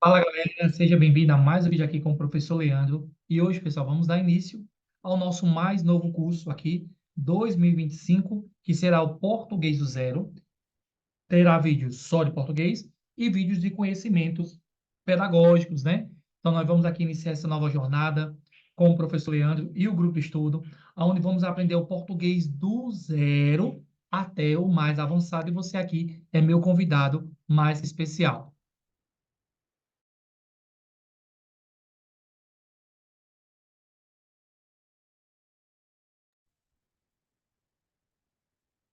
Fala galera, seja bem-vindo a mais um vídeo aqui com o professor Leandro. E hoje, pessoal, vamos dar início ao nosso mais novo curso aqui, 2025, que será o Português do Zero. Terá vídeos só de português e vídeos de conhecimentos pedagógicos, né? Então, nós vamos aqui iniciar essa nova jornada com o professor Leandro e o grupo de estudo, onde vamos aprender o português do zero até o mais avançado. E você aqui é meu convidado mais especial.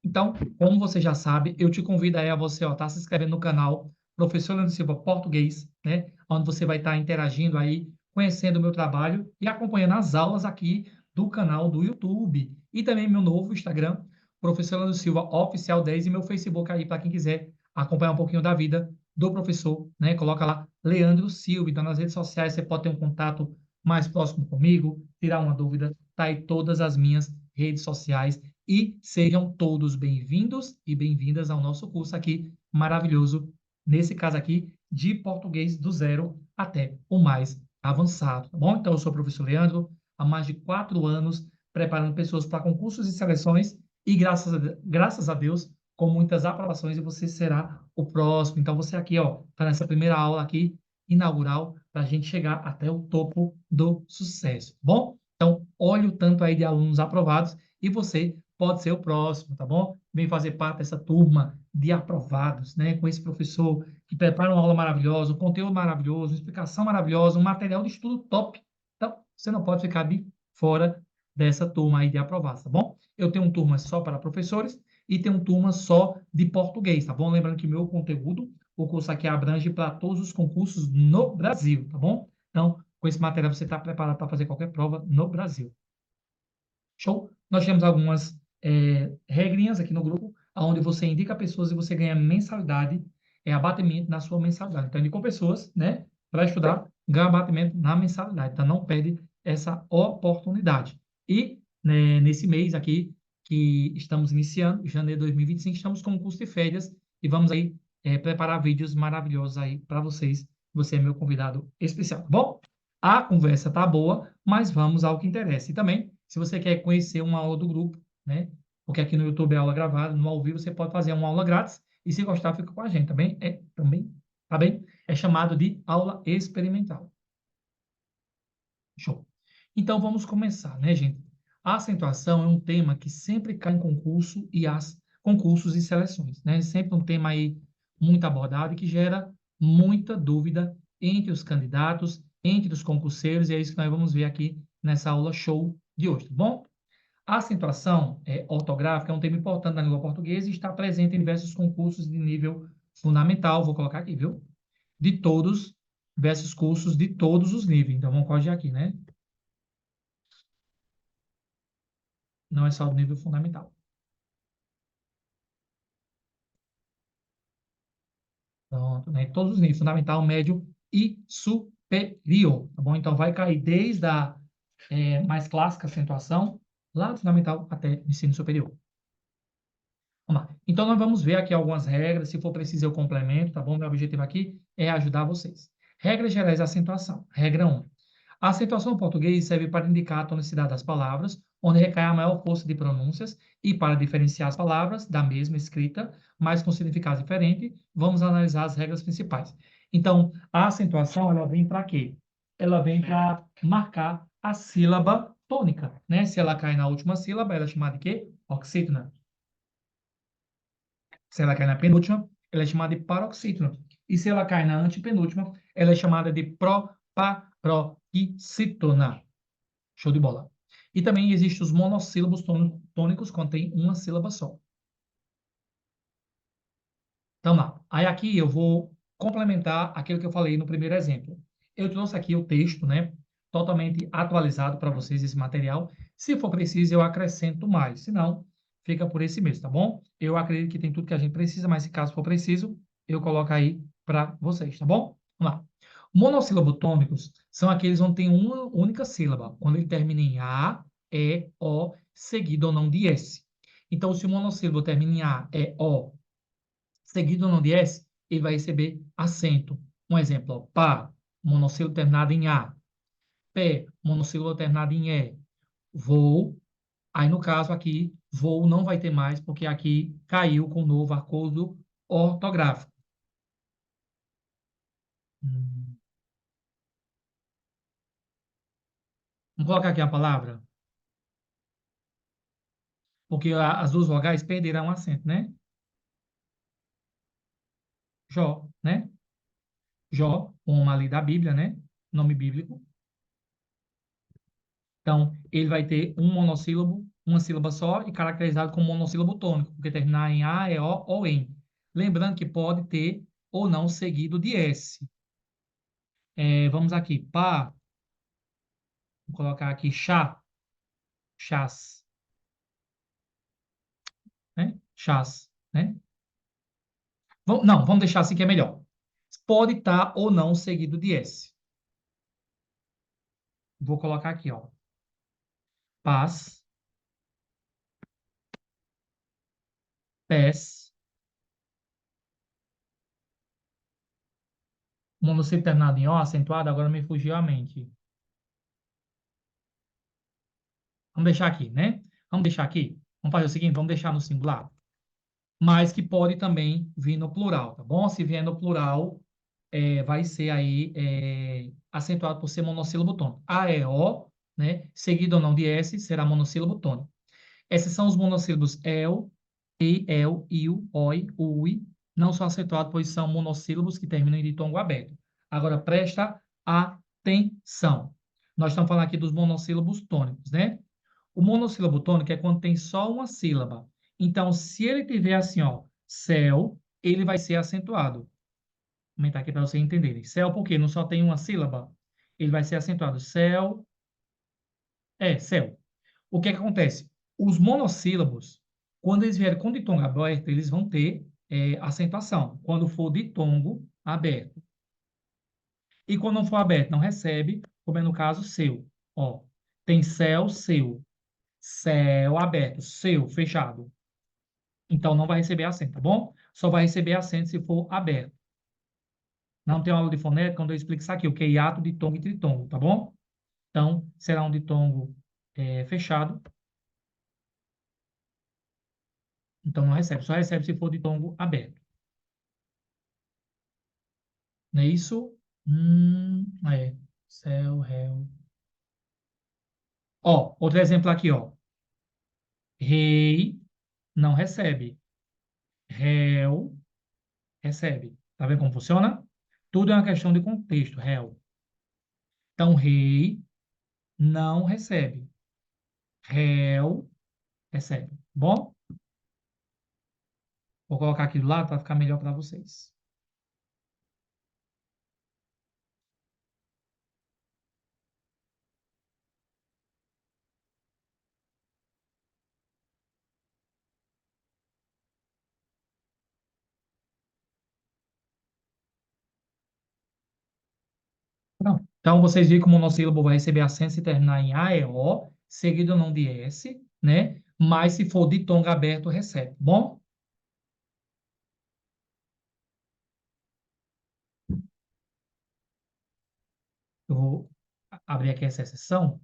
Então, como você já sabe, eu te convido aí a você estar se inscrevendo no canal Professor Leandro Silva Português, né? Onde você vai estar interagindo aí, conhecendo o meu trabalho e acompanhando as aulas aqui do canal do YouTube. E também meu novo Instagram, Professor Leandro Silva Oficial 10 e meu Facebook aí para quem quiser acompanhar um pouquinho da vida do professor, né? Coloca lá Leandro Silva. Então, nas redes sociais você pode ter um contato mais próximo comigo, tirar uma dúvida, tá aí todas as minhas redes sociais e sejam todos bem-vindos e bem-vindas ao nosso curso aqui maravilhoso, nesse caso aqui, de português do zero até o mais avançado, tá bom? Então, eu sou o professor Leandro, há mais de 4 anos, preparando pessoas para concursos e seleções e, graças a Deus, com muitas aprovações, e você será o próximo. Então, você aqui, ó, está nessa primeira aula aqui, inaugural, para a gente chegar até o topo do sucesso, tá bom? Então, olhe o tanto aí de alunos aprovados e você pode ser o próximo, tá bom? Vem fazer parte dessa turma de aprovados, né? Com esse professor que prepara uma aula maravilhosa, um conteúdo maravilhoso, uma explicação maravilhosa, um material de estudo top. Então, você não pode ficar de fora dessa turma aí de aprovados, tá bom? Eu tenho uma turma só para professores e tenho uma turma só de português, tá bom? Lembrando que o meu conteúdo, o curso aqui abrange para todos os concursos no Brasil, tá bom? Então, com esse material você está preparado para fazer qualquer prova no Brasil. Show? Nós temos algumas regrinhas aqui no grupo, onde você indica pessoas e você ganha mensalidade, abatimento na sua mensalidade. Então, indicou pessoas, né, para estudar, ganha abatimento na mensalidade. Então, não perde essa oportunidade. E, né, nesse mês aqui, que estamos iniciando, janeiro de 2025, estamos com um curso de férias e vamos aí preparar vídeos maravilhosos aí para vocês. Você é meu convidado especial, tá bom? A conversa tá boa, mas vamos ao que interessa. E também, se você quer conhecer uma aula do grupo, né? Porque aqui no YouTube é aula gravada, no ao vivo você pode fazer uma aula grátis e se gostar fica com a gente, tá bem? É chamado de aula experimental. Show. Então vamos começar, né, gente? A acentuação é um tema que sempre cai em concurso e as concursos e seleções, né? Sempre um tema aí muito abordado e que gera muita dúvida entre os candidatos, entre os concurseiros, e é isso que nós vamos ver aqui nessa aula show de hoje, tá bom? A acentuação ortográfica é um tema importante na língua portuguesa e está presente em diversos concursos de nível fundamental, vou colocar aqui, viu? De todos, diversos cursos de todos os níveis. Então, vamos corrigir aqui, né? Não é só do nível fundamental. Pronto, né? Todos os níveis, fundamental, médio e superior, tá bom? Então, vai cair desde a mais clássica acentuação, lá do fundamental até o ensino superior. Vamos lá. Então, nós vamos ver aqui algumas regras. Se for preciso, eu complemento, tá bom? Meu objetivo aqui é ajudar vocês. Regras gerais de acentuação. Regra 1. A acentuação no português serve para indicar a tonicidade das palavras, onde recai a maior força de pronúncias, e para diferenciar as palavras da mesma escrita, mas com significado diferente, vamos analisar as regras principais. Então, a acentuação, ela vem para quê? Ela vem para marcar a sílaba tônica, né? Se ela cai na última sílaba, ela é chamada de quê? Oxítona. Se ela cai na penúltima, ela é chamada de paroxítona. E se ela cai na antepenúltima, ela é chamada de proparoxítona. Show de bola. E também existem os monossílabos tônicos, quando tem uma sílaba só. Então, lá. Aí aqui eu vou complementar aquilo que eu falei no primeiro exemplo. Eu trouxe aqui o texto, né? Totalmente atualizado para vocês, esse material. Se for preciso, eu acrescento mais. Se não, fica por esse mesmo, tá bom? Eu acredito que tem tudo que a gente precisa, mas se caso for preciso, eu coloco aí para vocês, tá bom? Vamos lá. Monossílabos tônicos são aqueles onde tem uma única sílaba, quando ele termina em A, E, O, seguido ou não de S. Então, se o monossílabo termina em A, E, O, seguido ou não de S, ele vai receber acento. Um exemplo, ó, pá, monossílabo terminado em A. Pé, monossílabo terminado em E. Vou. Aí, no caso aqui, vou não vai ter mais, porque aqui caiu com o novo acordo ortográfico. Hum. Vamos colocar aqui a palavra, porque as duas vogais perderão acento, né? Jó, né? Jó, uma ali da Bíblia, né? Nome bíblico. Então, ele vai ter um monossílabo, uma sílaba só e caracterizado como monossílabo tônico, porque terminar em A, E, O ou em. Lembrando que pode ter ou não seguido de S. Vamos aqui, pá, vou colocar aqui chá, chás, né? Chás, né? Não, vamos deixar assim que é melhor. Pode estar ou não seguido de S. Vou colocar aqui, ó. Pás, pés, monossílabo terminado em O, acentuado, agora me fugiu a mente. Vamos deixar aqui, né? Vamos deixar aqui. Vamos fazer o seguinte, vamos deixar no singular. Mas que pode também vir no plural, tá bom? Se vier no plural, vai ser aí acentuado por ser monossílabo tônico. A, E, O, né? Seguido ou não de S, será monossílabo tônico. Esses são os monossílabos el, e, el, iu, oi, ui. Não são acentuados, pois são monossílabos que terminam em ditongo aberto. Agora, presta atenção. Nós estamos falando aqui dos monossílabos tônicos, né? O monossílabo tônico é quando tem só uma sílaba. Então, se ele tiver assim, ó, céu, ele vai ser acentuado. Vou aumentar aqui para vocês entenderem. Céu, porque não só tem uma sílaba, ele vai ser acentuado. Céu, céu. O que é que acontece? Os monossílabos, quando eles vierem com ditongo aberto, eles vão ter acentuação. Quando for ditongo aberto. E quando não for aberto, não recebe, como é no caso seu. Ó, tem céu, seu. Céu aberto, seu, fechado. Então, não vai receber acento, tá bom? Só vai receber acento se for aberto. Não tem aula de fonética quando eu explico isso aqui, o que é hiato, ditongo e tritongo, tá bom? Então, será um ditongo fechado. Então, não recebe. Só recebe se for ditongo aberto. Não é isso? É. Céu, réu. Ó, outro exemplo aqui, ó. Rei não recebe. Réu recebe. Tá vendo como funciona? Tudo é uma questão de contexto, réu. Então, rei não recebe. Réu recebe. Bom, vou colocar aqui do lado para ficar melhor para vocês. Pronto. Então, vocês viram que o monossílabo vai receber acento se terminar em A, E, O, seguido não de S, né? Mas se for ditongo aberto, recebe. Bom, eu vou abrir aqui essa exceção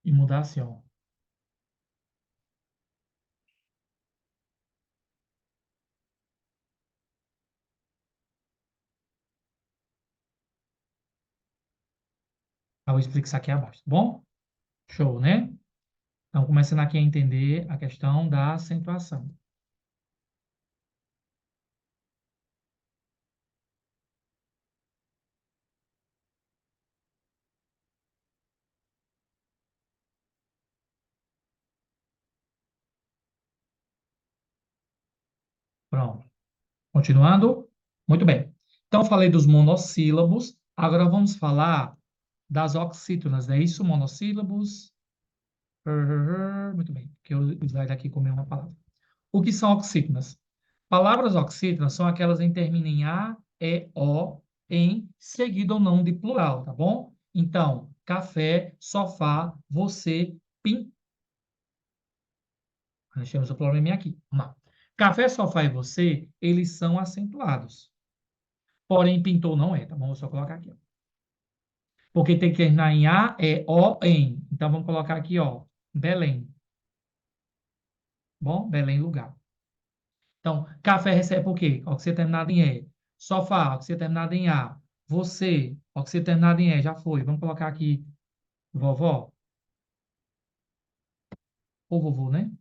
e mudar assim, ó. Eu vou explicar isso aqui abaixo, tá bom? Show, né? Então, começando aqui a entender a questão da acentuação. Pronto. Continuando? Muito bem. Então, falei dos monossílabos. Agora vamos falar das oxítonas, é isso? Monossílabos. Muito bem, que o slide aqui comeu uma palavra. O que são oxítonas? Palavras oxítonas são aquelas em terminem em A, E, O, em seguido ou não de plural, tá bom? Então, café, sofá, você, pin. Nós temos o probleminha aqui. Vamos lá. Café, sofá e você, eles são acentuados. Porém, pintor não é, tá bom? Vou só colocar aqui, ó. Porque tem que terminar em A, é O, em. Então, vamos colocar aqui, ó, Belém. Bom, Belém, lugar. Então, café recebe o quê? Ó, que você terminado em E. Sofá, ó, que você terminado em A. Você, ó, que você terminado em E. Já foi. Vamos colocar aqui, vovó ou vovô, né?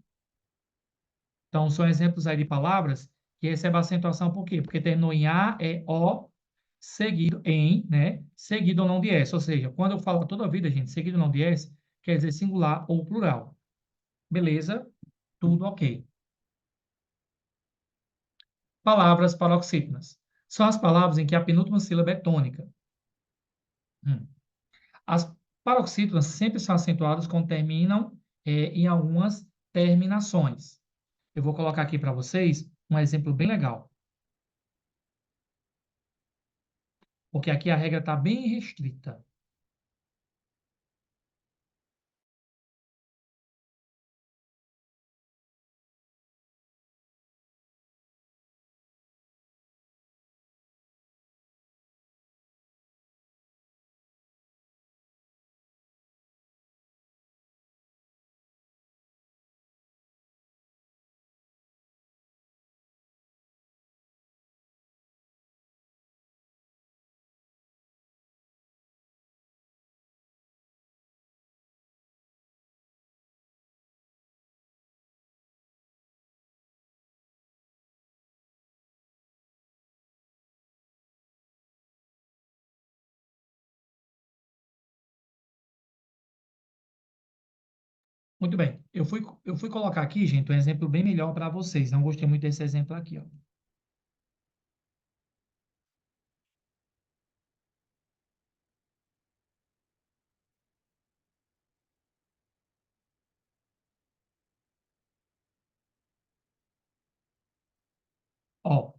Então, são exemplos aí de palavras que recebem acentuação por quê? Porque terminou em A, é O, seguido em, né? Seguido ou não de S. Ou seja, quando eu falo toda a vida, gente, seguido ou não de S, quer dizer singular ou plural. Beleza? Tudo ok. Palavras paroxítonas. São as palavras em que a penúltima sílaba é tônica. Hum. As paroxítonas sempre são acentuadas quando terminam em algumas terminações. Eu vou colocar aqui para vocês um exemplo bem legal, porque aqui a regra está bem restrita. Muito bem. Eu fui colocar aqui, gente, um exemplo bem melhor para vocês. Não gostei muito desse exemplo aqui, ó. Ó,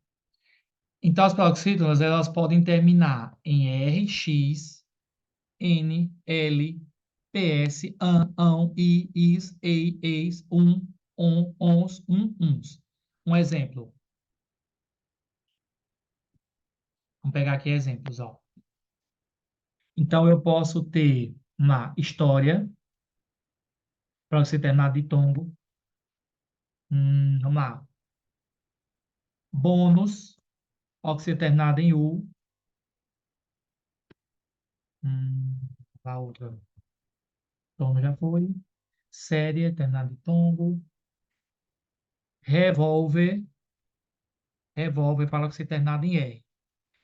então, as paroxítonas, elas podem terminar em R, X, N, L, PS, AN, AN, I, IS, EI, EIS, ONS, UNS. Um exemplo. Vamos pegar aqui exemplos, ó. Então, eu posso ter uma história, para você terminar de tombo. Vamos lá. Bônus, oxiternado em U. A outra. Tombo já foi. Série, terminado de tombo. Revólver, revólver para oxiternado em R.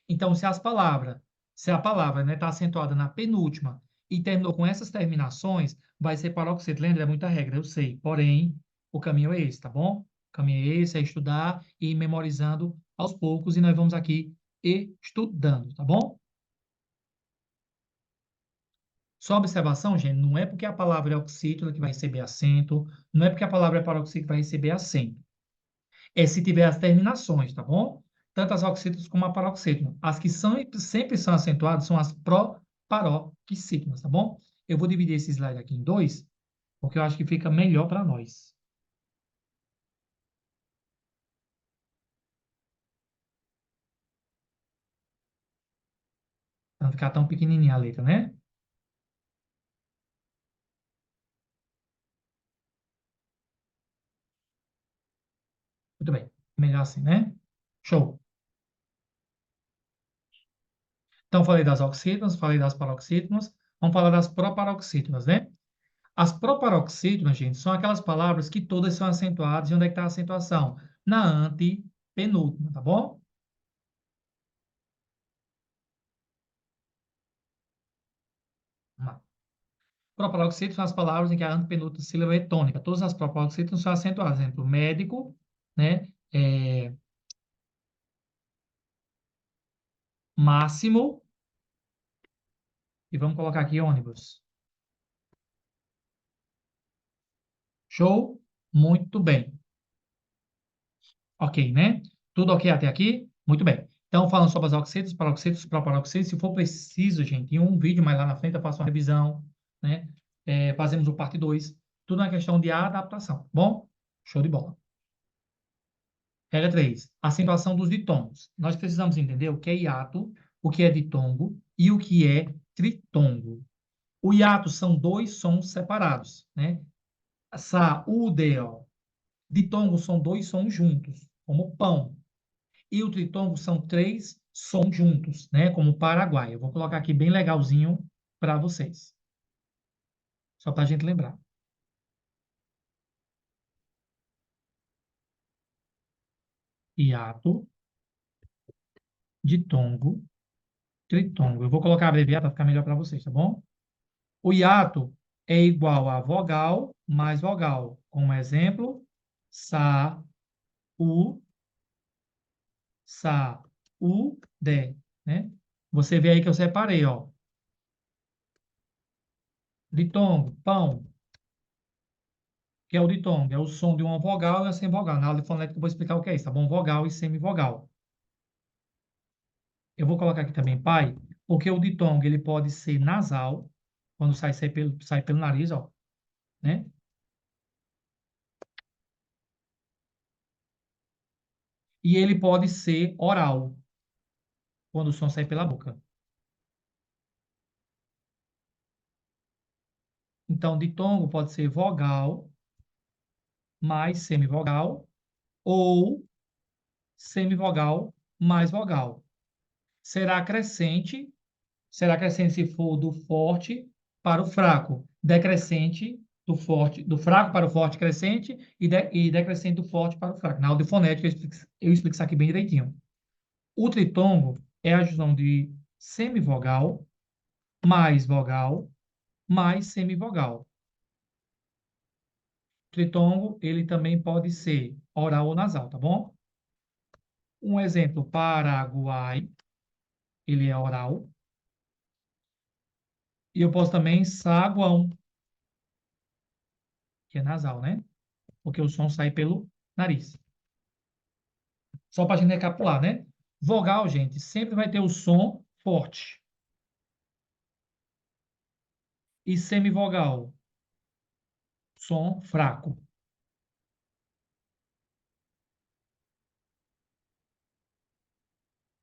Então, se a palavra né, está acentuada na penúltima e terminou com essas terminações, vai ser paroxítono. Lembra? É muita regra, eu sei. Porém, o caminho é esse, tá bom? O caminho é esse, é estudar e ir memorizando aos poucos, e nós vamos aqui estudando, tá bom? Só observação, gente, não é porque a palavra é oxítona que vai receber acento, não é porque a palavra é paroxítona que vai receber acento. É se tiver as terminações, tá bom? Tanto as oxítonas como a paroxítona. As que sempre são acentuadas são as proparoxítonas, tá bom? Eu vou dividir esse slide aqui em dois, porque eu acho que fica melhor para nós. Para não ficar tão pequenininha a letra, né? Muito bem. Melhor assim, né? Show. Então, falei das oxítonas, falei das paroxítonas. Vamos falar das proparoxítonas, né? As proparoxítonas, gente, são aquelas palavras que todas são acentuadas. E onde é que está a acentuação? Na antepenúltima, tá bom? Vamos lá. Proparoxítonas são as palavras em que a antepenúltima sílaba é tônica. Todas as proparoxítonas são acentuadas. Exemplo, médico, né? Máximo. E vamos colocar aqui ônibus. Show? Muito bem. Ok, né? Tudo ok até aqui? Muito bem. Então, falando sobre as oxítonas, paroxítonas, proparoxítonas, se for preciso, gente, em um vídeo mais lá na frente eu faço uma revisão, né? Fazemos o parte 2. Tudo na questão de adaptação. Bom? Show de bola. Regra 3. Acentuação dos ditongos. Nós precisamos entender o que é hiato, o que é ditongo e o que é tritongo. O hiato são dois sons separados, né? Sa, u, de, ó. Ditongo são dois sons juntos, como pão. E o tritongo são três sons juntos, né? Como Paraguai. Eu vou colocar aqui bem legalzinho para vocês, só para a gente lembrar. Hiato, ditongo, tritongo. Eu vou colocar abreviado para ficar melhor para vocês, tá bom? O hiato é igual a vogal mais vogal. Como exemplo, sa, u, sa, u, de, né? Você vê aí que eu separei, ó. Ditongo, pão, que é o ditongo, é o som de uma vogal e uma semivogal. Na aula de fonética eu vou explicar o que é isso, tá bom? Vogal e semivogal. Eu vou colocar aqui também pai, porque o ditongo ele pode ser nasal, quando sai pelo nariz, ó, né? E ele pode ser oral, quando o som sai pela boca. Então, ditongo pode ser vogal mais semivogal ou semivogal mais vogal. Será crescente, será crescente se for do forte para o fraco, decrescente do fraco para o forte crescente e decrescente do forte para o fraco. Na aula de fonética eu explico isso aqui bem direitinho. O tritongo é a junção de semivogal mais vogal mais semivogal. Tritongo, ele também pode ser oral ou nasal, tá bom? Um exemplo, Paraguai, ele é oral. E eu posso também saguão, que é nasal, né? Porque o som sai pelo nariz. Só para a gente recapitular, né? Vogal, gente, sempre vai ter o som forte. E semivogal, som fraco.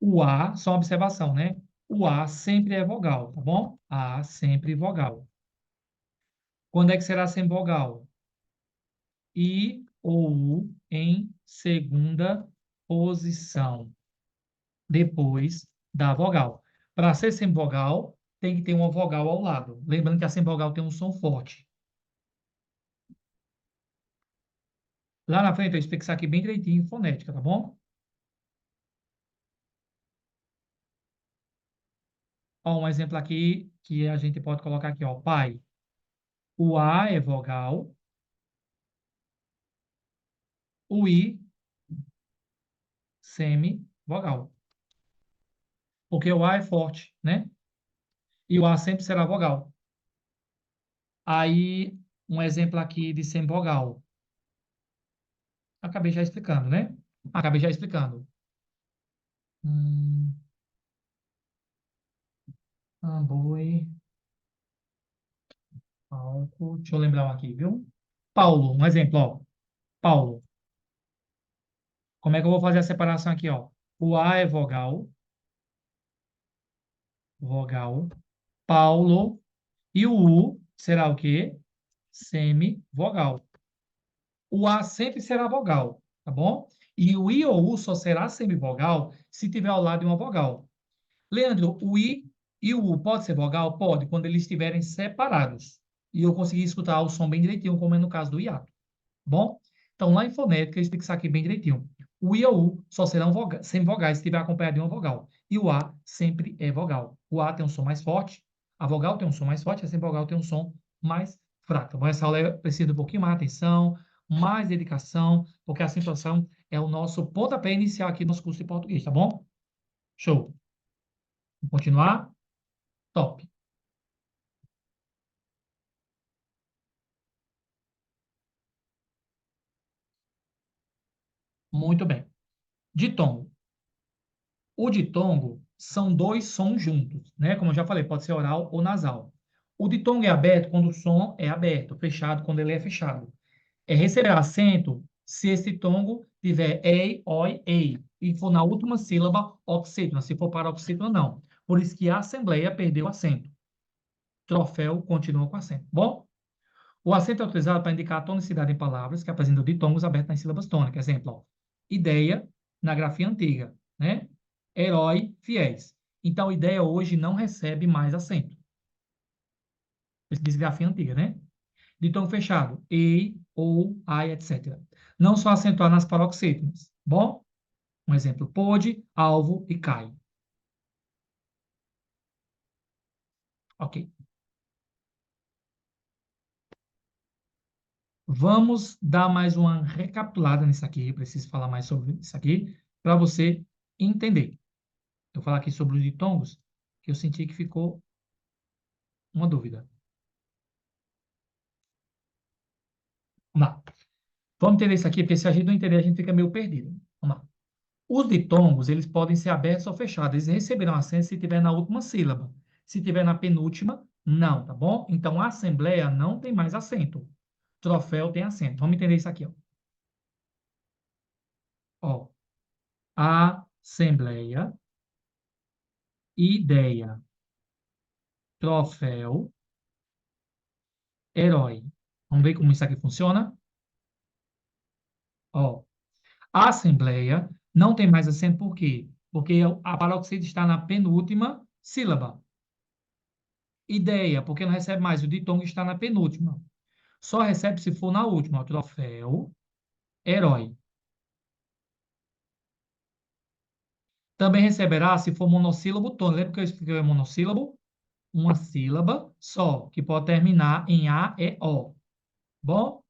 O A, só uma observação, né? O A sempre é vogal, tá bom? A sempre vogal. Quando é que será semivogal? I ou U em segunda posição, depois da vogal. Para ser semivogal, tem que ter uma vogal ao lado. Lembrando que a semivogal tem um som forte. Lá na frente eu explico isso aqui bem direitinho em fonética, tá bom? Ó, um exemplo aqui que a gente pode colocar aqui, ó, pai. O A é vogal, o I semivogal. Porque o A é forte, né? E o A sempre será vogal. Aí, um exemplo aqui de semivogal. Acabei já explicando, né? Acabei já explicando. Hum, boi, palco. Deixa eu lembrar um aqui, viu? Paulo, um exemplo, ó. Paulo. Como é que eu vou fazer a separação aqui, ó? O A é vogal, vogal. Paulo. E o U será o quê? Semivogal. O A sempre será vogal, tá bom? E o I ou U só será semivogal se tiver ao lado de uma vogal. Leandro, o I e o U pode ser vogal? Pode, quando eles estiverem separados. E eu conseguir escutar o som bem direitinho, como é no caso do hiato. Bom? Então, lá em fonética, eu explico isso aqui bem direitinho. O I ou U só serão semivogais se estiver acompanhado de uma vogal. E o A sempre é vogal. O A tem um som mais forte, a vogal tem um som mais forte, a semivogal tem um som mais fraco. Então, essa aula precisa de um pouquinho mais atenção, mais dedicação, porque a acentuação é o nosso pontapé inicial aqui no nosso curso de português, tá bom? Show. Vamos continuar? Top. Muito bem. Ditongo. O ditongo são dois sons juntos, né? Como eu já falei, pode ser oral ou nasal. O ditongo é aberto quando o som é aberto, fechado quando ele é fechado. É receber acento se esse ditongo tiver ei, oi, ei, e for na última sílaba, oxítona. Se for paroxítona, não. Por isso que a assembleia perdeu acento. Troféu continua com acento. Bom, o acento é utilizado para indicar a tonicidade em palavras que apresentam ditongos abertos nas sílabas tônicas. Exemplo, ó, ideia, na grafia antiga, né? Herói, fiéis. Então, ideia hoje não recebe mais acento. Diz grafia antiga, né? Ditongo fechado, ei, ou, ai, etc. Não só acentuar nas paroxítonas. Bom, um exemplo, pôde, alvo e cai. Ok. Vamos dar mais uma recapitulada nisso aqui. Preciso falar mais sobre isso aqui para você entender. Eu falar aqui sobre os ditongos, que eu senti que ficou uma dúvida. Vamos lá. Vamos entender isso aqui, porque se a gente não entender, a gente fica meio perdido. Vamos lá. Os ditongos, eles podem ser abertos ou fechados. Eles receberão acento se tiver na última sílaba. Se tiver na penúltima, não, tá bom? Então, a assembleia não tem mais acento. Troféu tem acento. Vamos entender isso aqui, ó. Ó, assembleia, ideia, troféu, herói. Vamos ver como isso aqui funciona? Ó, a assembleia não tem mais acento por quê? Porque a paroxítona está na penúltima sílaba. Ideia, porque não recebe mais. O ditongo está na penúltima. Só recebe se for na última. Troféu, herói. Também receberá se for monossílabo tônico. Lembra que eu expliquei o monossílabo? Uma sílaba só, que pode terminar em A, E, O. Bom?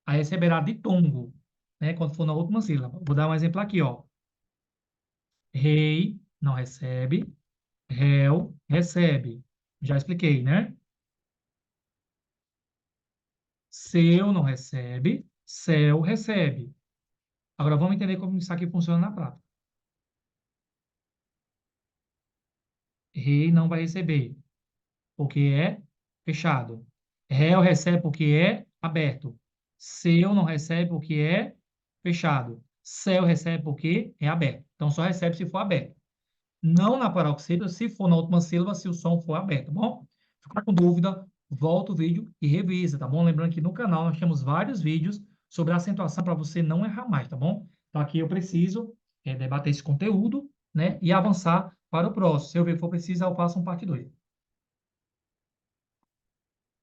Aí receberá ditongo, né? Quando for na última sílaba. Vou dar um exemplo aqui, ó. Rei, não recebe. Réu, recebe. Já expliquei, né? Seu, não recebe. Céu, recebe. Agora vamos entender como isso aqui funciona na prática. Rei não vai receber, porque é fechado. Réu recebe porque é aberto. Seu não recebe porque é fechado. Céu recebe porque é aberto. Então só recebe se for aberto. Não na paroxítona, se for na última sílaba, se o som for aberto, tá bom? Ficar com dúvida, volta o vídeo e revisa, tá bom? Lembrando que no canal nós temos vários vídeos sobre acentuação para você não errar mais, tá bom? Então aqui eu preciso debater esse conteúdo, né? E avançar para o próximo. Se eu ver que for preciso, eu faço um parte 2.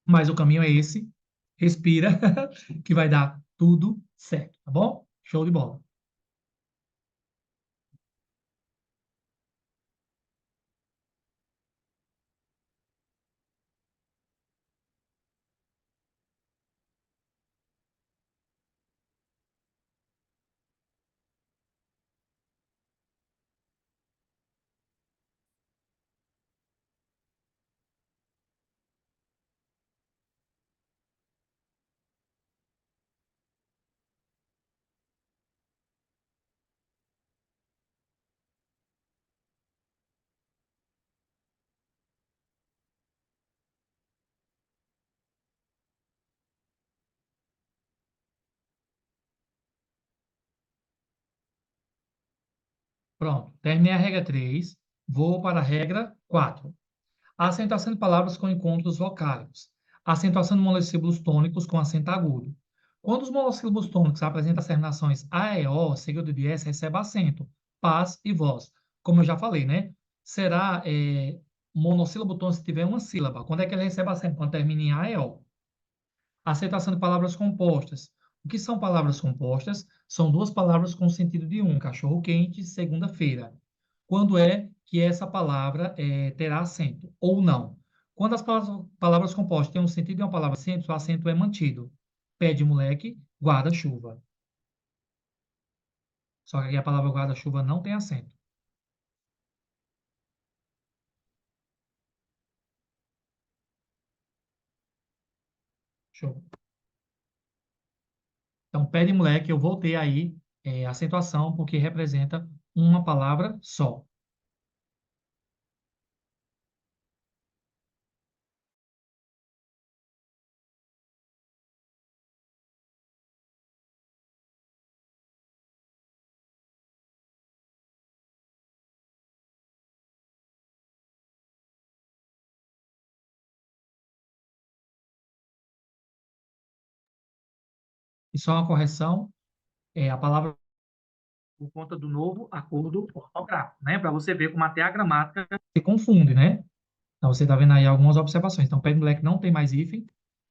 Mas o caminho é esse. Respira, que vai dar tudo certo, tá bom? Show de bola. Pronto, terminei a regra 3. Vou para a regra 4. A acentuação de palavras com encontros vocálicos. A acentuação de monossílabos tônicos com acento agudo. Quando os monossílabos tônicos apresentam as terminações A e O, seguido de S, recebe acento, paz e voz. Como eu já falei, né? Será monossílabo tônico se tiver uma sílaba. Quando é que ele recebe acento? Quando termina em A e O. Acentuação de palavras compostas. O que são palavras compostas? São duas palavras com sentido de um. Cachorro quente, segunda-feira. Quando é que essa palavra terá acento ou não? Quando as palavras compostas têm um sentido de uma palavra simples, o acento é mantido. Pé de moleque, guarda-chuva. Só que aqui a palavra guarda-chuva não tem acento. Show. Então, pé de moleque, eu voltei aí acentuação, porque representa uma palavra só. E só uma correção, a palavra por conta do novo acordo ortográfico, né? Para você ver como até a gramática se confunde, né? Então, você está vendo aí algumas observações. Então, Pen Black não tem mais hífen,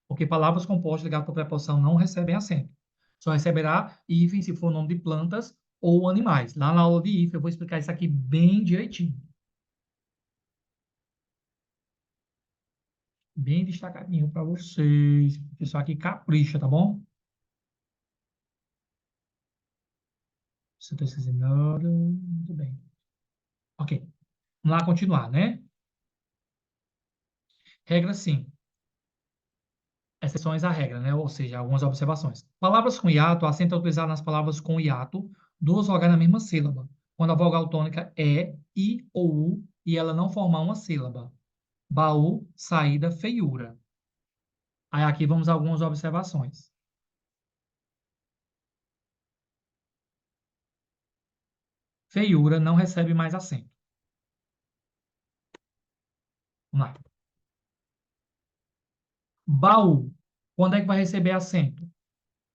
porque palavras compostas ligadas por preposição não recebem acento. Só receberá hífen se for nome de plantas ou animais. Lá na aula de hífen, eu vou explicar isso aqui bem direitinho. Bem destacadinho para vocês. O pessoal aqui capricha, tá bom? Se eu estou esquecendo nada, muito bem. Ok. Vamos lá continuar, né? Regra sim. Exceções à regra, né? Ou seja, algumas observações. Palavras com hiato, acento é utilizado nas palavras com hiato, duas vogais na mesma sílaba, quando a vogal tônica é I ou U e ela não formar uma sílaba. Baú, saída, feiura. Aí aqui vamos a algumas observações. Feiura não recebe mais acento. Vamos lá. Baú, quando é que vai receber acento?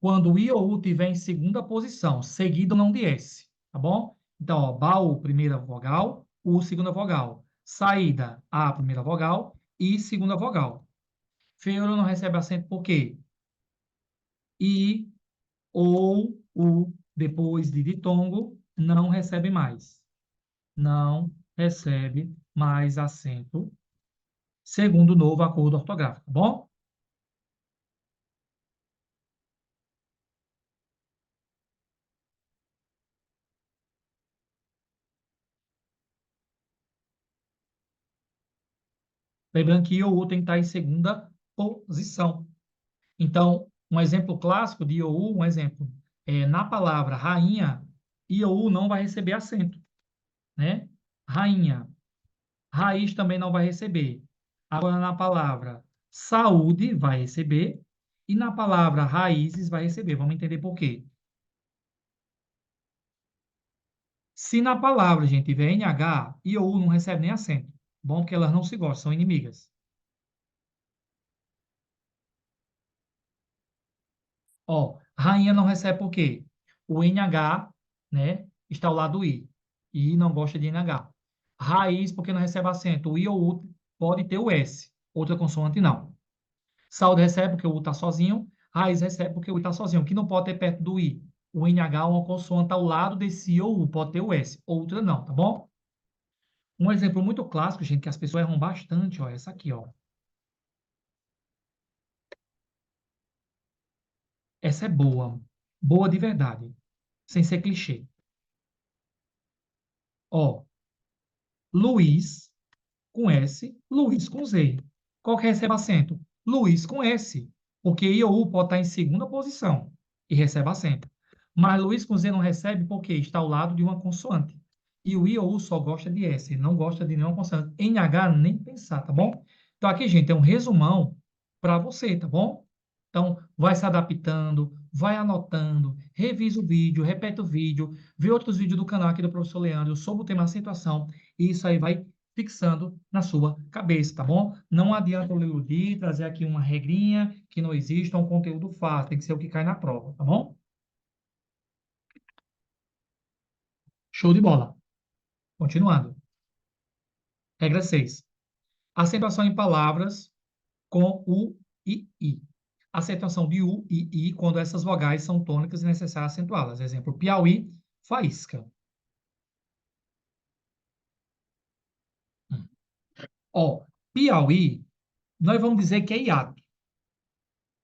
Quando o I ou U tiver em segunda posição, seguido não de S, tá bom? Então, ó, baú, primeira vogal, U, segunda vogal. Saída, A, primeira vogal, I, segunda vogal. Feiura não recebe acento por quê? I ou U, depois de ditongo, não recebe mais. Não recebe mais acento, segundo o novo acordo ortográfico, tá bom? Lembrando que I ou U tem que estar em segunda posição. Então, um exemplo clássico de IOU, um exemplo, na palavra rainha, IOU não vai receber acento, né? Rainha. Raiz também não vai receber. Agora, na palavra saúde, vai receber. E na palavra raízes, vai receber. Vamos entender por quê. Se na palavra, gente, tiver NH, IOU não recebe nem acento. Bom, porque elas não se gostam, são inimigas. Ó, rainha não recebe por quê? O NH, né, está ao lado do I. E não gosta de NH. Raiz, porque não recebe acento. O I ou U pode ter o S. Outra consoante, não. Saúde recebe porque o U está sozinho. Raiz recebe porque o I está sozinho. O que não pode ter perto do I? O NH, uma consoante ao lado desse I ou U, pode ter o S. Outra não, tá bom? Um exemplo muito clássico, gente, que as pessoas erram bastante, ó, essa aqui, ó. Essa é boa. Boa de verdade. Sem ser clichê. Ó, Luiz com S, Luiz com Z. Qual que recebe acento? Luiz com S, porque I ou U pode estar em segunda posição e recebe acento. Mas Luiz com Z não recebe porque está ao lado de uma consoante. E o I ou U só gosta de S, ele não gosta de nenhuma consoante. NH nem pensar, tá bom? Então aqui, gente, é um resumão para você, tá bom? Então, vai se adaptando, vai anotando, revisa o vídeo, repete o vídeo, vê outros vídeos do canal aqui do professor Leandro sobre o tema acentuação, e isso aí vai fixando na sua cabeça, tá bom? Não adianta eu iludir, trazer aqui uma regrinha que não existe, é um conteúdo fácil, tem que ser o que cai na prova, tá bom? Show de bola. Continuando. Regra 6. Acentuação em palavras com U e I. Acentuação de U e I quando essas vogais são tônicas e necessário acentuá-las. Exemplo, Piauí, faísca. Ó, Piauí, nós vamos dizer que é hiato.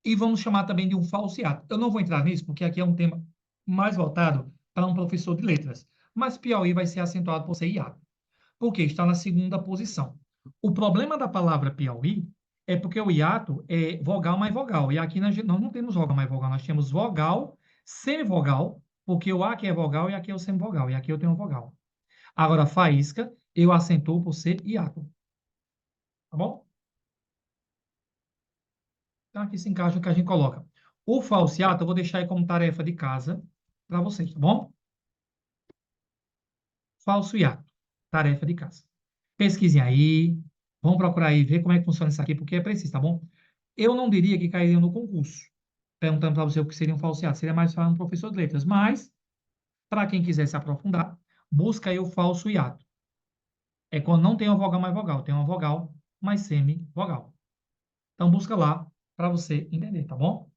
E vamos chamar também de um falseado. Eu não vou entrar nisso, porque aqui é um tema mais voltado para um professor de letras. Mas Piauí vai ser acentuado por ser hiato, porque está na segunda posição. O problema da palavra Piauí é porque o hiato é vogal mais vogal. E aqui nós não temos vogal mais vogal, nós temos vogal, semivogal, porque o A aqui é vogal e aqui é o semivogal. E aqui eu tenho vogal. Agora, faísca, eu acentuo por ser hiato. Tá bom? Então, aqui se encaixa o que a gente coloca. O falseado, eu vou deixar aí como tarefa de casa para vocês, tá bom? Falso hiato, tarefa de casa. Pesquisem aí, vão procurar aí, ver como é que funciona isso aqui, porque é preciso, tá bom? Eu não diria que cairiam no concurso, perguntando para você o que seria um falseado. Seria mais para um professor de letras. Mas, para quem quiser se aprofundar, busca aí o falso hiato. É quando não tem uma vogal mais vogal, tem uma vogal mais semivogal. Então, busca lá para você entender, tá bom?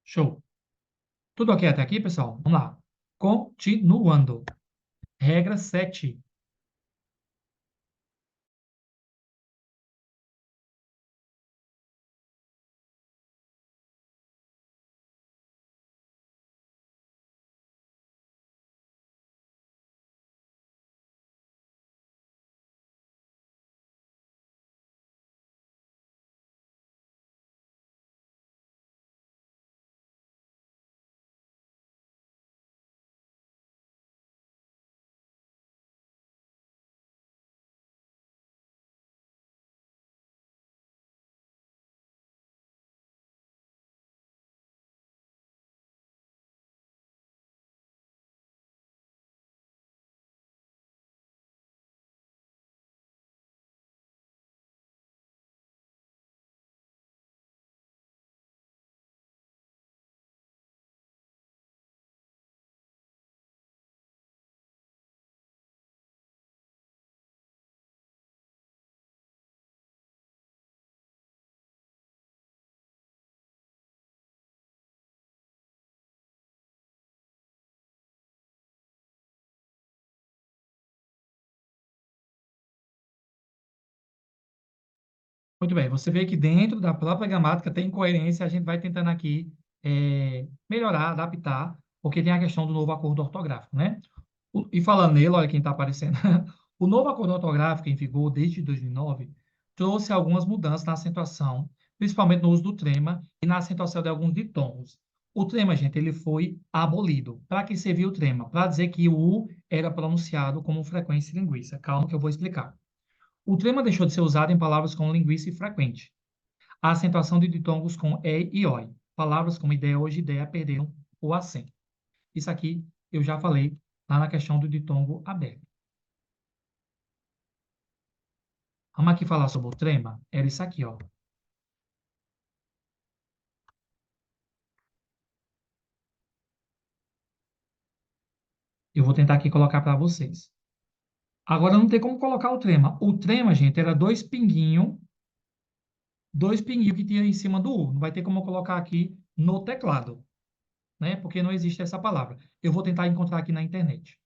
Show. Tudo ok até aqui, pessoal? Vamos lá. Continuando. Regra 7. Muito bem, você vê que dentro da própria gramática tem incoerência, a gente vai tentando aqui melhorar, adaptar, porque tem a questão do novo acordo ortográfico, né? E falando nele, olha quem está aparecendo. O novo acordo ortográfico, em vigor desde 2009, trouxe algumas mudanças na acentuação, principalmente no uso do trema e na acentuação de alguns ditongos. O trema, gente, ele foi abolido. Para que serviu o trema? Para dizer que o U era pronunciado como frequência linguística. Calma que eu vou explicar. O trema deixou de ser usado em palavras com linguiça e frequente. A acentuação de ditongos com e e oi. Palavras como ideia hoje ideia perderam o acento. Isso aqui eu já falei lá na questão do ditongo aberto. Vamos aqui falar sobre o trema? Era isso aqui, ó. Eu vou tentar aqui colocar para vocês. Agora não tem como colocar o trema. O trema, gente, era dois pinguinhos que tinha em cima do U. Não vai ter como eu colocar aqui no teclado, né? Porque não existe essa palavra. Eu vou tentar encontrar aqui na internet.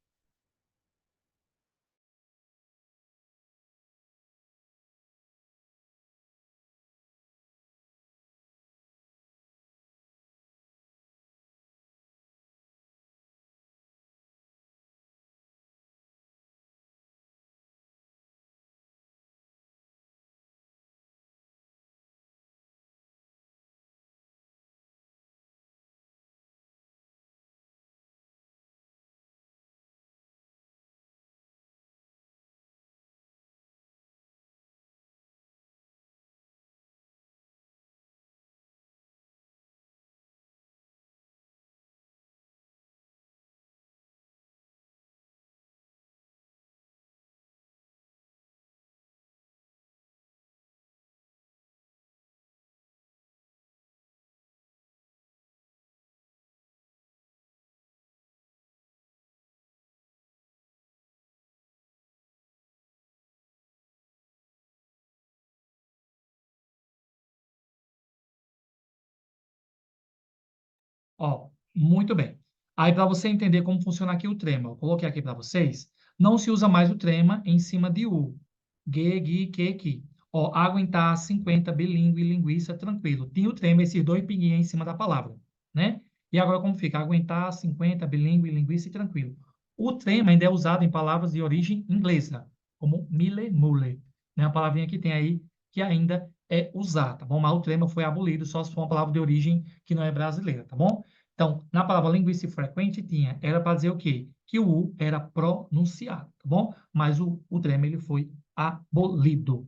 Ó, muito bem. Aí, para você entender como funciona aqui o trema, eu coloquei aqui para vocês, não se usa mais o trema em cima de U. Ge, gui, que, ki. Ó, aguentar 50, bilíngue, linguiça, tranquilo. Tinha o trema, esses dois pinguinhos em cima da palavra, né? E agora como fica? Aguentar 50, bilíngue, linguiça e tranquilo. O trema ainda é usado em palavras de origem inglesa, como mille, mule. Né? Uma palavrinha que tem aí que ainda é usada, tá bom? Mas o trema foi abolido só se for uma palavra de origem que não é brasileira, tá bom? Então, na palavra linguiça frequente tinha, era para dizer o quê? Que o U era pronunciado, tá bom? Mas o trema ele foi abolido.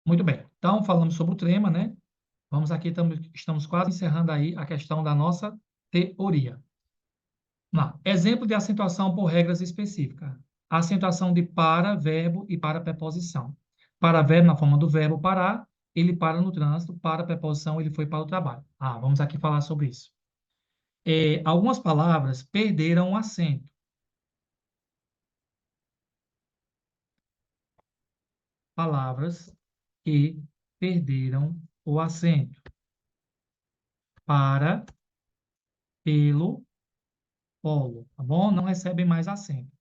Muito bem. Então, falamos sobre o trema, né? Vamos aqui, estamos quase encerrando aí a questão da nossa teoria. Vamos lá. Exemplo de acentuação por regras específicas. Acentuação de para, verbo e para preposição. Para verbo na forma do verbo parar, ele para no trânsito. Para preposição, ele foi para o trabalho. Vamos aqui falar sobre isso. Algumas palavras perderam o acento. Palavras que perderam o acento. Para, pelo, polo, tá bom? Não recebem mais acento.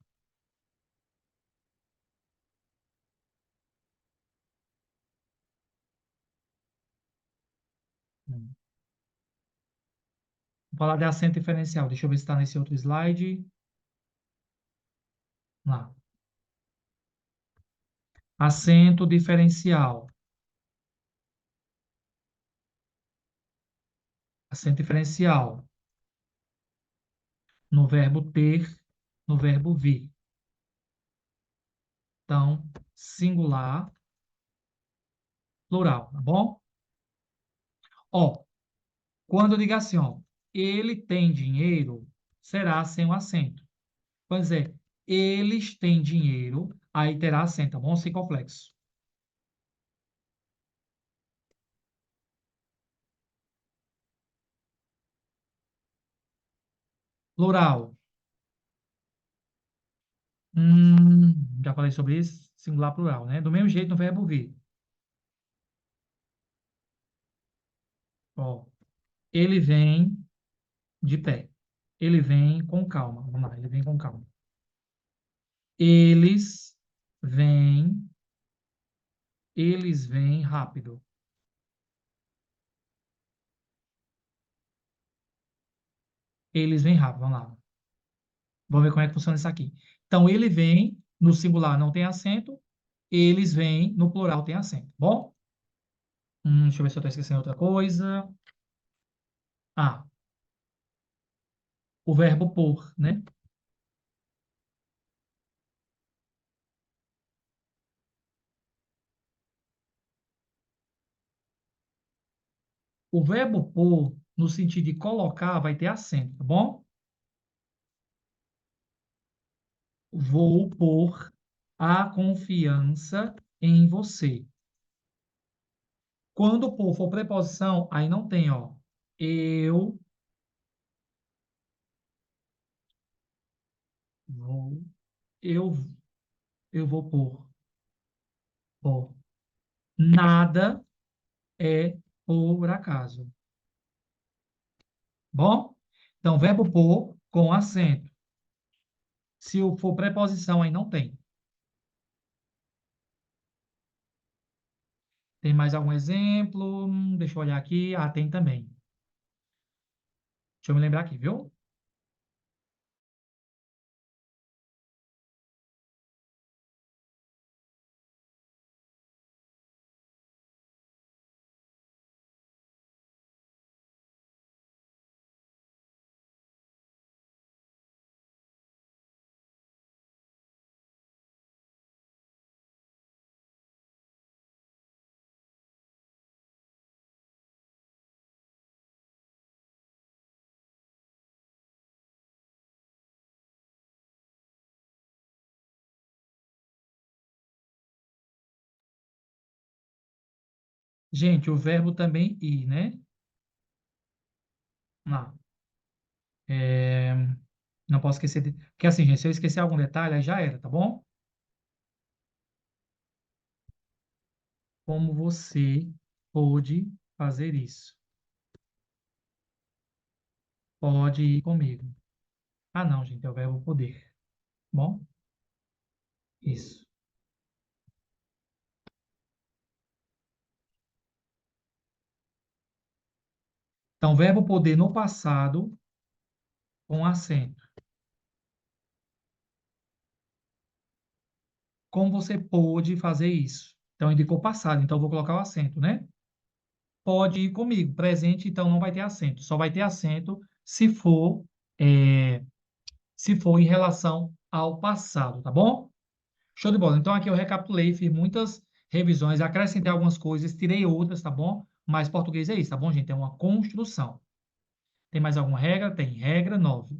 Vou falar de acento diferencial. Deixa eu ver se está nesse outro slide. Lá. Acento diferencial. Acento diferencial. No verbo ter, no verbo vir. Então, singular, plural, tá bom? Ó, quando eu digo assim, ó, ele tem dinheiro, será sem o acento. Pois é, eles têm dinheiro, aí terá acento, tá bom? Sem complexo. Plural. Já falei sobre isso, singular, plural, né? Do mesmo jeito no verbo vir. Ó, ele vem de pé. Ele vem com calma. Vamos lá, ele vem com calma. Eles vêm, eles vêm rápido. Eles vêm rápido. Vamos lá. Vamos ver como é que funciona isso aqui. Então, ele vem, no singular não tem acento. Eles vêm, no plural tem acento. Bom? Deixa eu ver se eu estou esquecendo outra coisa. Ah, o verbo por, né? O verbo por, no sentido de colocar, vai ter acento, tá bom? Vou pôr a confiança em você. Quando o por for preposição, aí não tem, ó. Eu vou, eu, eu vou pôr. Pôr. Nada é por acaso. Bom? Então, verbo pôr com acento. Se o for preposição, aí não tem. Tem mais algum exemplo? Deixa eu olhar aqui. Tem também. Deixa eu me lembrar aqui, viu? Gente, o verbo também ir, né? Lá. É, Não posso esquecer. Porque assim, gente, se eu esquecer algum detalhe, aí já era, tá bom? Como você pôde fazer isso? Pode ir comigo. Não, gente, é o verbo poder. Bom, isso. Então, verbo poder no passado com acento. Como você pôde fazer isso? Então, indicou passado, então eu vou colocar o acento, né? Pode ir comigo. Presente, então não vai ter acento. Só vai ter acento é, se for em relação ao passado, tá bom? Show de bola. Então, aqui eu recapitulei, fiz muitas revisões, acrescentei algumas coisas, tirei outras, tá bom? Mas português é isso, tá bom, gente? É uma construção. Tem mais alguma regra? Tem. Regra 9.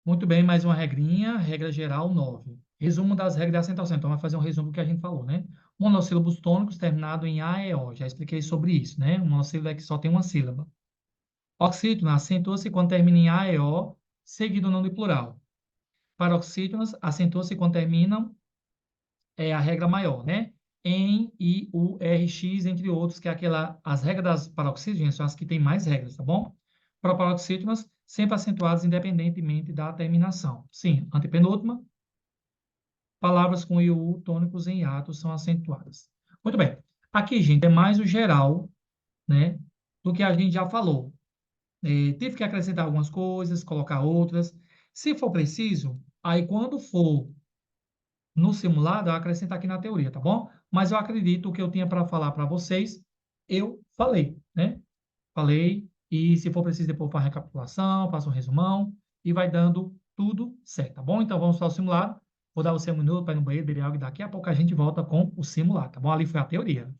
Muito bem, mais uma regrinha, regra geral 9. Resumo das regras da acentuação. Então, vai fazer um resumo do que a gente falou, né? Monossílabos tônicos terminado em A e O. Já expliquei sobre isso, né? Um monossílabo é que só tem uma sílaba. Oxítono acentua-se quando termina em A e O, seguido não de plural. Paroxítonos acentua-se quando terminam, a regra maior, né? Em, I, U, R, X, entre outros, que é aquela, as regras das paroxítonas são as que têm mais regras, tá bom? Proparoxítonas sempre acentuadas independentemente da terminação. Sim, antepenúltima, palavras com I, U, tônicos em ato são acentuadas. Muito bem. Aqui, gente, é mais o geral, né, do que a gente já falou. Tive que acrescentar algumas coisas, colocar outras. Se for preciso, aí quando for no simulado, eu acrescento aqui na teoria, tá bom? Mas eu acredito que eu tinha para falar para vocês, eu falei, né? Falei, e se for preciso depois para recapitulação, faço um resumão e vai dando tudo certo, tá bom? Então vamos para o simulado. Vou dar você um minuto para ir no banheiro, beber água e daqui a pouco a gente volta com o simulado, tá bom? Ali foi a teoria.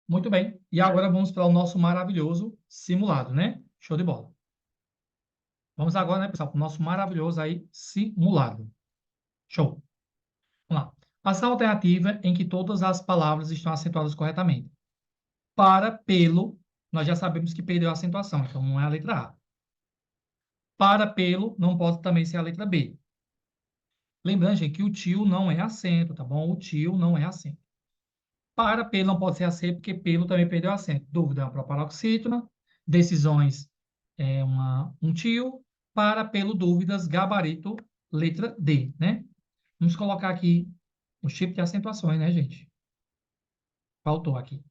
Muito bem. E agora vamos para o nosso maravilhoso simulado, né? Show de bola. Vamos agora, né, pessoal, para o nosso maravilhoso aí simulado. Show. Vamos lá. Ação alternativa em que todas as palavras estão acentuadas corretamente. Para, pelo, nós já sabemos que perdeu a acentuação, então não é a letra A. Para, pelo, não pode também ser a letra B. Lembrando, gente, que o tio não é acento, tá bom? O tio não é acento. Para, pelo, não pode ser a C, porque pelo também perdeu acento. Dúvida é uma proparoxítona. Decisões é um tio. Para, pelo, dúvidas, gabarito, letra D, né? Vamos colocar aqui os tipos de acentuações, né, gente? Faltou aqui.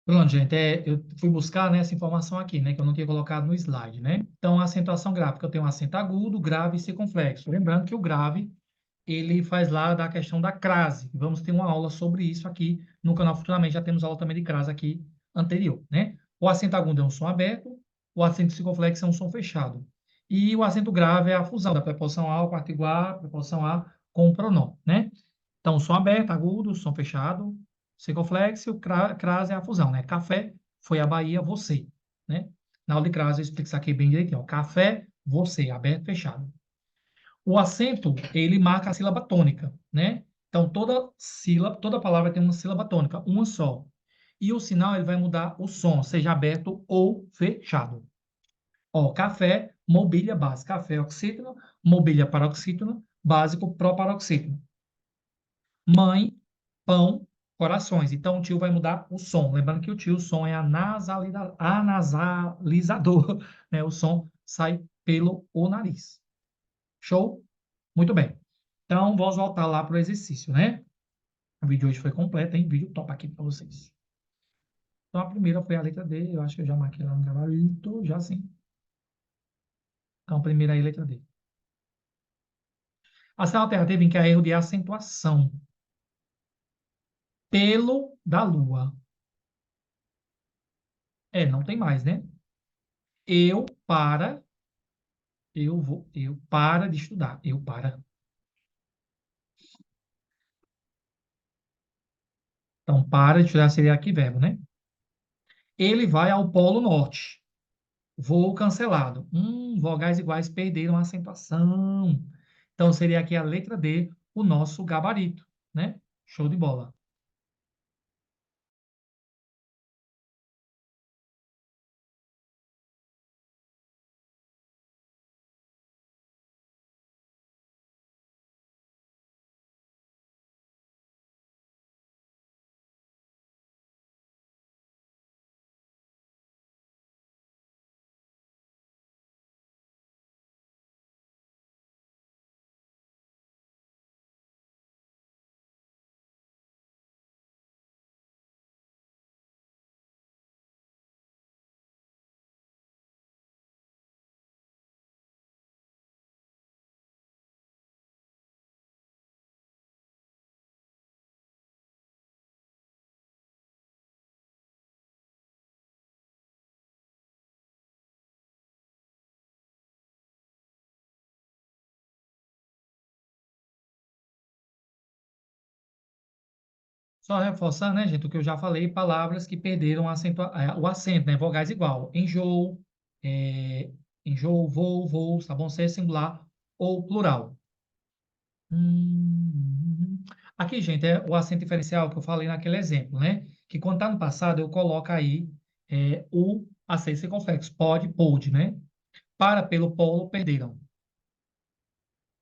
Pronto, gente, eu fui buscar, né, essa informação aqui, né, que eu não tinha colocado no slide, né? Então, a acentuação gráfica, eu tenho um acento agudo, grave e circunflexo. Lembrando que o grave, ele faz lá da questão da crase. Vamos ter uma aula sobre isso aqui no canal futuramente, já temos aula também de crase aqui anterior, né? O acento agudo é um som aberto, o acento circunflexo é um som fechado. E o acento grave é a fusão da preposição a com o artigo a, preposição a com o pronome, né? Então, som aberto, agudo, som fechado, circunflexo, crase é a fusão, né? Café, foi a Bahia, você, né? Na aula de crase eu explico isso aqui bem direitinho, ó. Café, você, aberto, fechado. O acento, ele marca a sílaba tônica, né? Então, toda sílaba, toda palavra tem uma sílaba tônica, uma só. E o sinal, ele vai mudar o som, seja aberto ou fechado. Ó, café, mobília, base. Café, oxítono, mobília, paroxítono, básico, proparoxítono. Mãe, pão, corações. Então, o tio vai mudar o som. Lembrando que o tio, o som é anasalizador, né? O som sai pelo o nariz. Show? Muito bem. Então, vamos voltar lá para o exercício, né? O vídeo hoje foi completo, hein? Vídeo top aqui para vocês. Então, a primeira foi a letra D. Eu acho que eu já marquei lá no gabarito. Já sim. Então, a primeira aí, letra D. Ação alternativa em que há erro de acentuação. Pelo da lua. É, não tem mais, né? Eu para para de estudar, eu para. Então, para de estudar seria aqui verbo, né? Ele vai ao Polo Norte. Voo cancelado. Vogais iguais perderam a acentuação. Então, seria aqui a letra D, o nosso gabarito, né? Show de bola. Só reforçando, né, gente, o que eu já falei, palavras que perderam o acento, né? Vogais igual. Enjoo, é, enjoo, voo, voos, tá bom? Ser singular ou plural. Aqui, gente, é o acento diferencial que eu falei naquele exemplo, né? Que quando está no passado, eu coloco aí o acento circunflexo. Pode, pôde, né? Para, pelo, polo, perderam.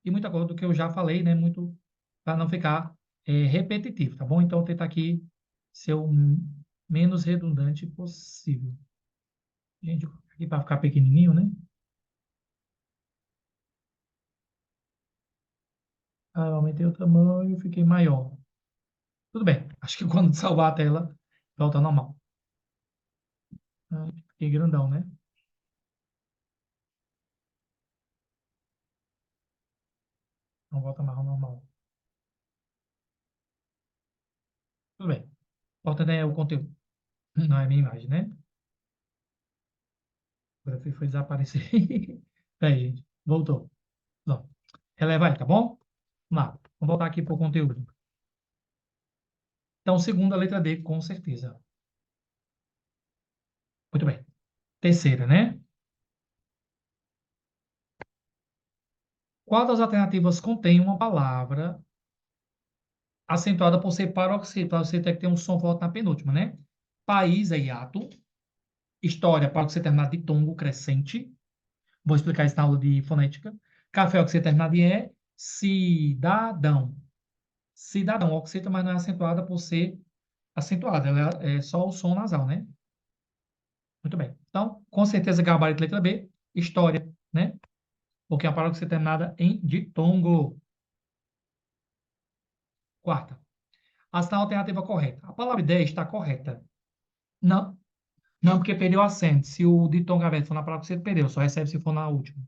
E muita coisa do que eu já falei, né? Muito para não ficar repetitivo, tá bom? Então, eu tentar aqui ser o menos redundante possível. Gente, aqui para ficar pequenininho, né? Ah, eu aumentei o tamanho, fiquei maior. Tudo bem. Acho que quando salvar a tela, volta ao normal. Ah, fiquei grandão, né? Não volta mais ao normal. Tudo bem. O importante é o conteúdo, não é a minha imagem, né? Agora foi desaparecer. Peraí, gente. Voltou. Não. Releva aí, tá bom? Vamos lá. Vamos voltar aqui para o conteúdo. Então, segunda, letra D, com certeza. Muito bem. Terceira, né? Qual das alternativas contém uma palavra acentuada por ser paroxítona? Para você ter que ter um som forte na penúltima, né? País é hiato. História, paroxítona terminada de tongo crescente. Vou explicar isso na aula de fonética. Café, oxítona terminada de E. Cidadão. Cidadão, oxítona, mas não é acentuada por ser acentuada. Ela é só o som nasal, né? Muito bem. Então, com certeza, gabarito letra B. História, né? Porque é uma palavra que você terminada em ditongo. Quarta. Ação alternativa correta. A palavra ideia está correta. Não, não porque perdeu o acento. Se o ditongo aberto for na palavra que você perdeu, só recebe se for na última.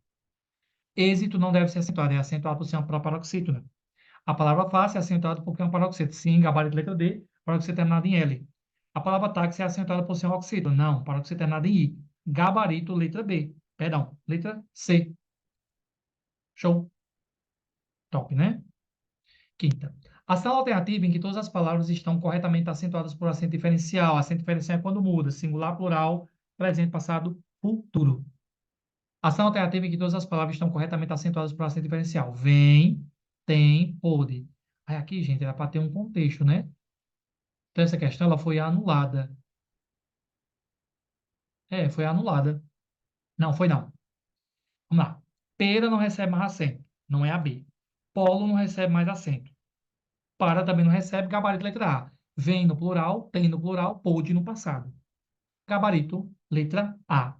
Êxito não deve ser acentuado, é acentuado por ser uma paroxítona. A palavra face é acentuada porque é um paroxítona. Sim, gabarito letra D, paroxítona terminada em L. A palavra táxi é acentuada por ser um oxítona. Não, paroxítona terminada em I. Gabarito letra B. Perdão, letra C. Show. Top, né? Quinta. Ação alternativa em que todas as palavras estão corretamente acentuadas por acento diferencial. Acento diferencial é quando muda, singular, plural, presente, passado, futuro. Ação alternativa em que todas as palavras estão corretamente acentuadas por acento diferencial. Vem, tem, pôde. Aí aqui, gente, era para ter um contexto, né? Então essa questão ela foi anulada. É, foi anulada. Não, foi não. Vamos lá. Pera não recebe mais acento. Não é a B. Polo não recebe mais acento. Para também não recebe, gabarito letra A. Vem no plural, tem no plural, pôde no passado. Gabarito letra A.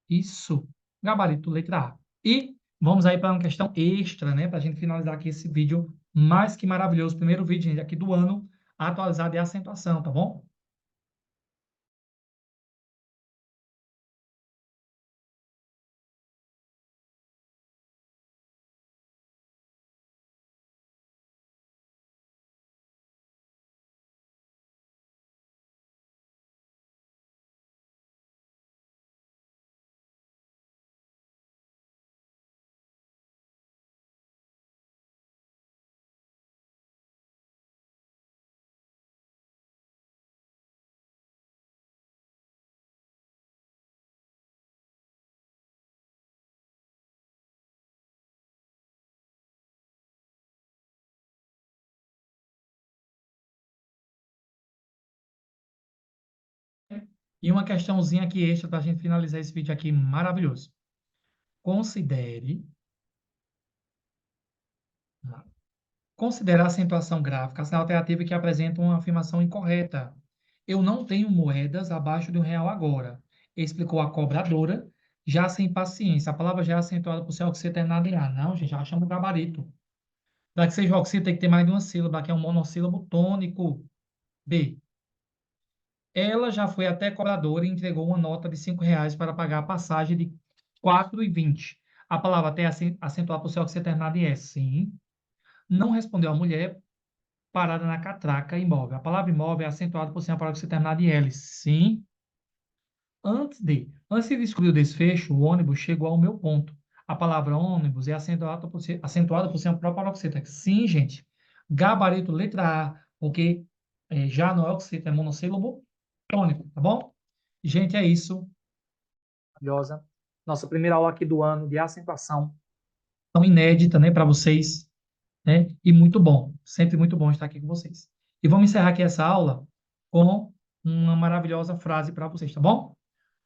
Isso. Gabarito letra A. E vamos aí para uma questão extra, né? Para a gente finalizar aqui esse vídeo mais que maravilhoso. Primeiro vídeo, gente, aqui do ano, atualizado e acentuação, tá bom? E uma questãozinha aqui extra para a gente finalizar esse vídeo aqui maravilhoso. Considere, considere a acentuação gráfica, essa alternativa que apresenta uma afirmação incorreta. Eu não tenho moedas abaixo de R$ 1 agora, explicou a cobradora, já sem paciência. A palavra já é acentuada por ser oxítono terminado em A. Não, gente, já chama o gabarito. Para que seja oxítono, tem que ter mais de uma sílaba, que é um monossílabo tônico. B. Ela já foi até cobradora e entregou uma nota de R$ 5 para pagar a passagem de 4,20. A palavra até acentuada por ser oxítono terminado em S. Sim. Não respondeu a mulher parada na catraca imóvel. A palavra imóvel é acentuada por ser uma palavra que se terminada em L. Sim. Antes de descobrir o desfecho, o ônibus chegou ao meu ponto. A palavra ônibus é acentuada por ser uma própria paroxítona. Sim, gente. Gabarito, letra A, porque já não é oxítona, é monossílabo tônico, tá bom? Gente, é isso. Maravilhosa. Nossa primeira aula aqui do ano de acentuação. Tão inédita, né, para vocês, né? E muito bom. Sempre muito bom estar aqui com vocês. E vamos encerrar aqui essa aula com uma maravilhosa frase para vocês, tá bom?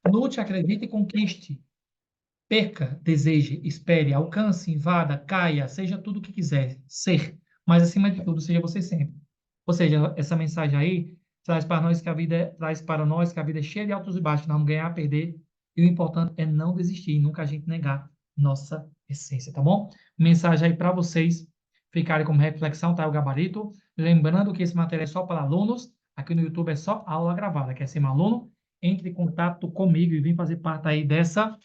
Lute, acredite e conquiste. Perca, deseje, espere, alcance, invada, caia, seja tudo o que quiser ser. Mas, acima de tudo, seja você sempre. Ou seja, essa mensagem aí traz para nós que a vida é cheia de altos e baixos, nós vamos ganhar, perder. E o importante é não desistir, nunca a gente negar nossa essência, tá bom? Mensagem aí para vocês ficarem como reflexão, tá? O gabarito. Lembrando que esse material é só para alunos. Aqui no YouTube é só aula gravada. Quer ser um aluno? Entre em contato comigo e vem fazer parte aí dessa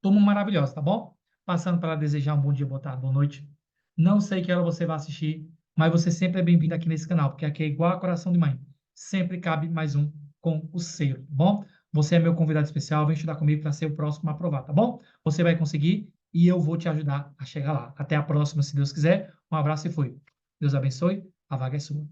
turma maravilhosa, tá bom? Passando para desejar um bom dia, boa tarde, boa noite. Não sei que hora você vai assistir, mas você sempre é bem-vindo aqui nesse canal, porque aqui é igual a coração de mãe. Sempre cabe mais um com o seu, tá bom? Você é meu convidado especial, vem estudar comigo para ser o próximo a aprovar, tá bom? Você vai conseguir e eu vou te ajudar a chegar lá. Até a próxima, se Deus quiser. Um abraço e fui. Deus abençoe. A vaga é sua.